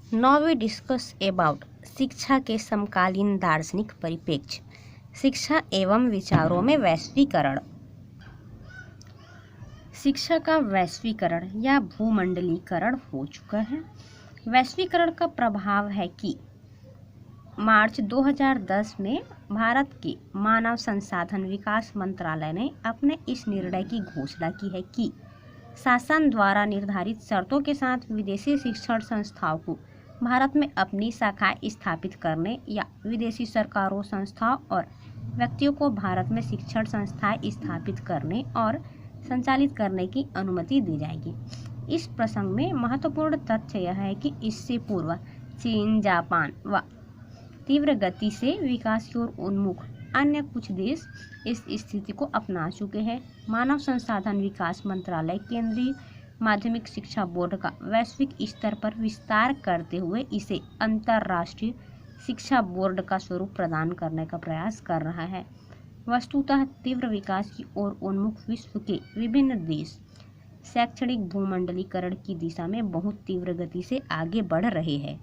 Now we discuss about शिक्षा के समकालीन दार्शनिक परिप्रेक्ष्य, शिक्षा एवं विचारों में वैश्वीकरण। शिक्षा का वैश्वीकरण या भूमंडलीकरण हो चुका है। वैश्वीकरण का प्रभाव है कि मार्च 2010 में भारत के मानव संसाधन विकास मंत्रालय ने अपने इस निर्णय की घोषणा की है कि शासन द्वारा निर्धारित शर्तों के साथ विदेशी शिक्षण संस्थाओं को भारत में अपनी शाखाएं स्थापित करने या विदेशी सरकारों, संस्थाओं और व्यक्तियों को भारत में शिक्षण संस्थाएं स्थापित करने और संचालित करने की अनुमति दी जाएगी। इस प्रसंग में महत्वपूर्ण तथ्य यह है कि इससे पूर्व चीन, जापान व तीव्र गति से विकास की ओर उन्मुख अन्य कुछ देश इस स्थिति को अपना चुके हैं। मानव संसाधन विकास मंत्रालय केंद्रीय माध्यमिक शिक्षा बोर्ड का वैश्विक स्तर पर विस्तार करते हुए इसे अंतर्राष्ट्रीय शिक्षा बोर्ड का स्वरूप प्रदान करने का प्रयास कर रहा है। वस्तुतः तीव्र विकास की ओर उन्मुख विश्व के विभिन्न देश शैक्षणिक भूमंडलीकरण की दिशा में बहुत तीव्र गति से आगे बढ़ रहे हैं।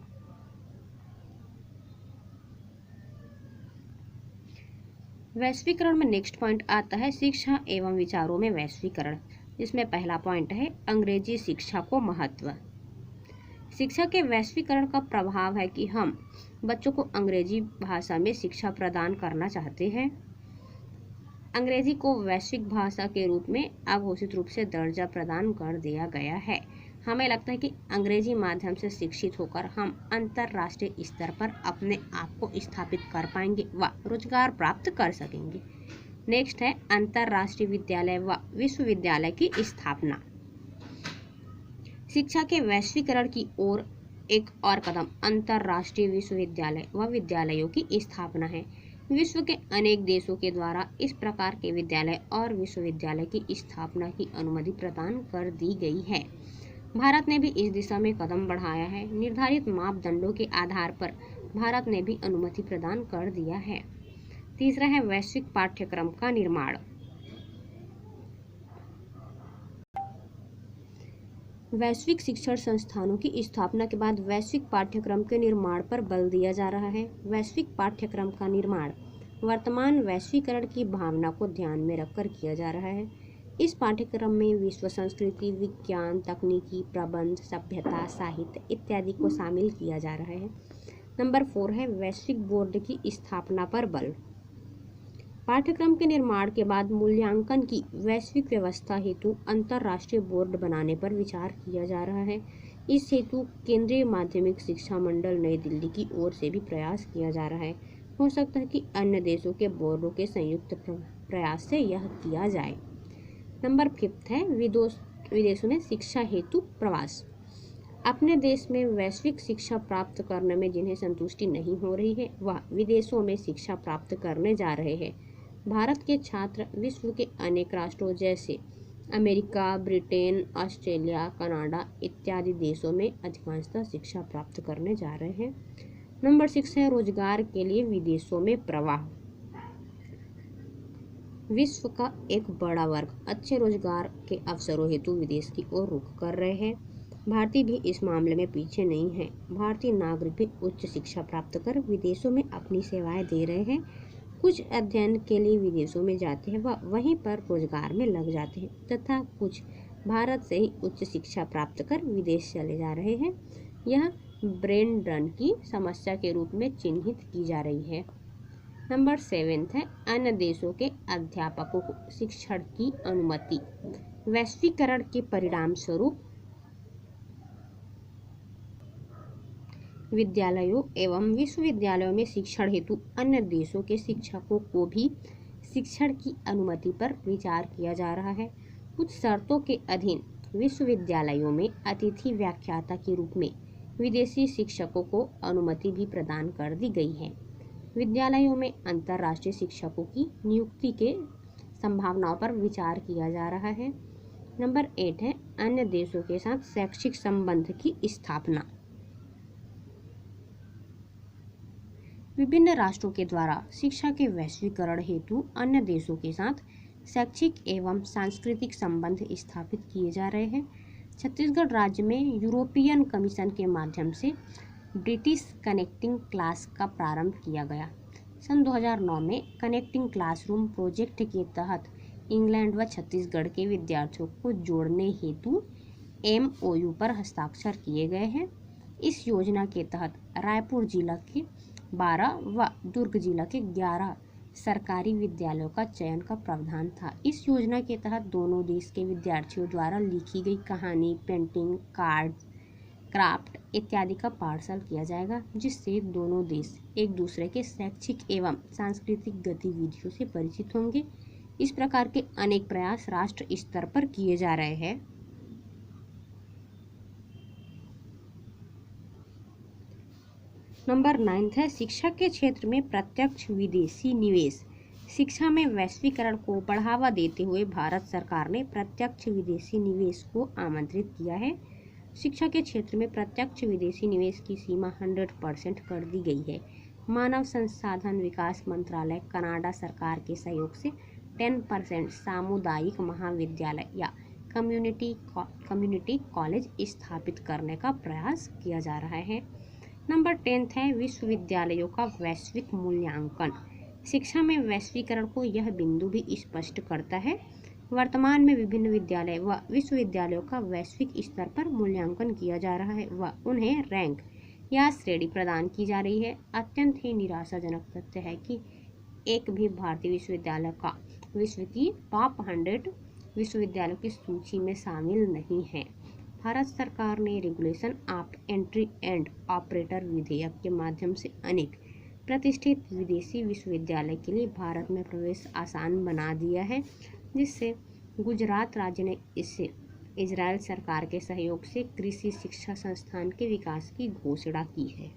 वैश्वीकरण में नेक्स्ट पॉइंट आता है शिक्षा एवं विचारों में वैश्वीकरण, जिसमें पहला पॉइंट है अंग्रेजी शिक्षा को महत्व। शिक्षा के वैश्वीकरण का प्रभाव है कि हम बच्चों को अंग्रेजी भाषा में शिक्षा प्रदान करना चाहते हैं। अंग्रेजी को वैश्विक भाषा के रूप में अघोषित रूप से दर्जा प्रदान कर दिया गया है। हमें लगता है कि अंग्रेजी माध्यम से शिक्षित होकर हम अंतर्राष्ट्रीय स्तर पर अपने आप को स्थापित कर पाएंगे व रोजगार प्राप्त कर सकेंगे। नेक्स्ट है अंतर्राष्ट्रीय विद्यालय व विश्वविद्यालय की स्थापना। शिक्षा के वैश्वीकरण की ओर एक और कदम अंतर्राष्ट्रीय विश्वविद्यालय व विद्यालयों की स्थापना है। विश्व के अनेक देशों के द्वारा इस प्रकार के विद्यालय और विश्वविद्यालय की स्थापना की अनुमति प्रदान कर दी गई है। भारत ने भी इस दिशा में कदम बढ़ाया है। निर्धारित मापदंडों के आधार पर भारत ने भी अनुमति प्रदान कर दिया है। तीसरा है वैश्विक पाठ्यक्रम का निर्माण। वैश्विक शिक्षण संस्थानों की स्थापना के बाद वैश्विक पाठ्यक्रम के निर्माण पर बल दिया जा रहा है। वैश्विक पाठ्यक्रम का निर्माण वर्तमान वैश्वीकरण की भावना को ध्यान में रखकर किया जा रहा है। इस पाठ्यक्रम में विश्व संस्कृति, विज्ञान, तकनीकी, प्रबंध, सभ्यता, साहित्य इत्यादि को शामिल किया जा रहा है। नंबर 4 है वैश्विक बोर्ड की स्थापना पर बल। पाठ्यक्रम के निर्माण के बाद मूल्यांकन की वैश्विक व्यवस्था हेतु अंतर्राष्ट्रीय बोर्ड बनाने पर विचार किया जा रहा है। इस हेतु केंद्रीय माध्यमिक शिक्षा मंडल नई दिल्ली की ओर से भी प्रयास किया जा रहा है। हो सकता है कि अन्य देशों के बोर्डों के संयुक्त प्रयास से यह किया जाए। नंबर 5 है विदेशों में शिक्षा हेतु प्रवास। अपने देश में वैश्विक शिक्षा प्राप्त करने में जिन्हें संतुष्टि नहीं हो रही है वह विदेशों में शिक्षा प्राप्त करने जा रहे हैं। भारत के छात्र विश्व के अनेक राष्ट्रों जैसे अमेरिका, ब्रिटेन, ऑस्ट्रेलिया, कनाडा इत्यादि देशों में अधिकांशतः शिक्षा प्राप्त करने जा रहे हैं। नंबर 6 है रोजगार के लिए विदेशों में प्रवाह। विश्व का एक बड़ा वर्ग अच्छे रोजगार के अवसरों हेतु विदेश की ओर रुख कर रहे हैं। भारतीय भी इस मामले में पीछे नहीं है। भारतीय नागरिक भी उच्च शिक्षा प्राप्त कर विदेशों में अपनी सेवाएं दे रहे हैं। कुछ अध्ययन के लिए विदेशों में जाते हैं व वहीं पर रोजगार में लग जाते हैं तथा कुछ भारत से ही उच्च शिक्षा प्राप्त कर विदेश चले जा रहे हैं। यह ब्रेन ड्रेन की समस्या के रूप में चिन्हित की जा रही है। नंबर 7 है अन्य देशों के अध्यापकों को शिक्षण की अनुमति। वैश्वीकरण के परिणाम स्वरूप विद्यालयों एवं विश्वविद्यालयों में शिक्षण हेतु अन्य देशों के शिक्षकों को भी शिक्षण की अनुमति पर विचार किया जा रहा है। कुछ शर्तों के अधीन विश्वविद्यालयों में अतिथि व्याख्याता के रूप में विदेशी शिक्षकों को अनुमति भी प्रदान कर दी गई है। विद्यालयों में अंतर्राष्ट्रीय शिक्षकों की नियुक्ति के संभावनाओं पर विचार किया जा रहा है। नंबर 8 है अन्य देशों के साथ शैक्षिक संबंध की स्थापना। विभिन्न राष्ट्रों के द्वारा शिक्षा के वैश्वीकरण हेतु अन्य देशों के साथ शैक्षिक एवं सांस्कृतिक संबंध स्थापित किए जा रहे हैं। छत्तीसगढ़ राज्य में यूरोपियन कमीशन के माध्यम से ब्रिटिश कनेक्टिंग क्लास का प्रारंभ किया गया। सन 2009 में कनेक्टिंग क्लासरूम प्रोजेक्ट के तहत इंग्लैंड व छत्तीसगढ़ के विद्यार्थियों को जोड़ने हेतु MOU पर हस्ताक्षर किए गए हैं। इस योजना के तहत रायपुर जिला के 12 व दुर्ग जिला के 11 सरकारी विद्यालयों का चयन का प्रावधान था। इस योजना के तहत दोनों देश के विद्यार्थियों द्वारा लिखी गई कहानी, पेंटिंग, कार्ड, क्राफ्ट इत्यादि का पाठशाला किया जाएगा, जिससे दोनों देश एक दूसरे के शैक्षिक एवं सांस्कृतिक गतिविधियों से परिचित होंगे। इस प्रकार के अनेक प्रयास राष्ट्र स्तर पर किए जा रहे हैं। नंबर 9 है शिक्षा के क्षेत्र में प्रत्यक्ष विदेशी निवेश। शिक्षा में वैश्वीकरण को बढ़ावा देते हुए भारत सरकार ने प्रत्यक्ष विदेशी निवेश को आमंत्रित किया है। शिक्षा के क्षेत्र में प्रत्यक्ष विदेशी निवेश की सीमा 100% कर दी गई है। मानव संसाधन विकास मंत्रालय कनाडा सरकार के सहयोग से 10% सामुदायिक महाविद्यालय या कम्युनिटी कॉलेज स्थापित करने का प्रयास किया जा रहा है। नंबर 10 है विश्वविद्यालयों का वैश्विक मूल्यांकन। शिक्षा में वैश्वीकरण को यह बिंदु भी स्पष्ट करता है। वर्तमान में विभिन्न विद्यालय व विश्वविद्यालयों का वैश्विक स्तर पर मूल्यांकन किया जा रहा है व उन्हें रैंक या श्रेणी प्रदान की जा रही है। अत्यंत ही निराशाजनक तथ्य है कि एक भी भारतीय विश्वविद्यालय का विश्व की टॉप 100 विश्वविद्यालयों की सूची में शामिल नहीं है। भारत सरकार ने regulation of entry and operator विधेयक के माध्यम से अनेक प्रतिष्ठित विदेशी विश्वविद्यालय के लिए भारत में प्रवेश आसान बना दिया है, जिससे गुजरात राज्य ने इससे इजरायल सरकार के सहयोग से कृषि शिक्षा संस्थान के विकास की घोषणा की है।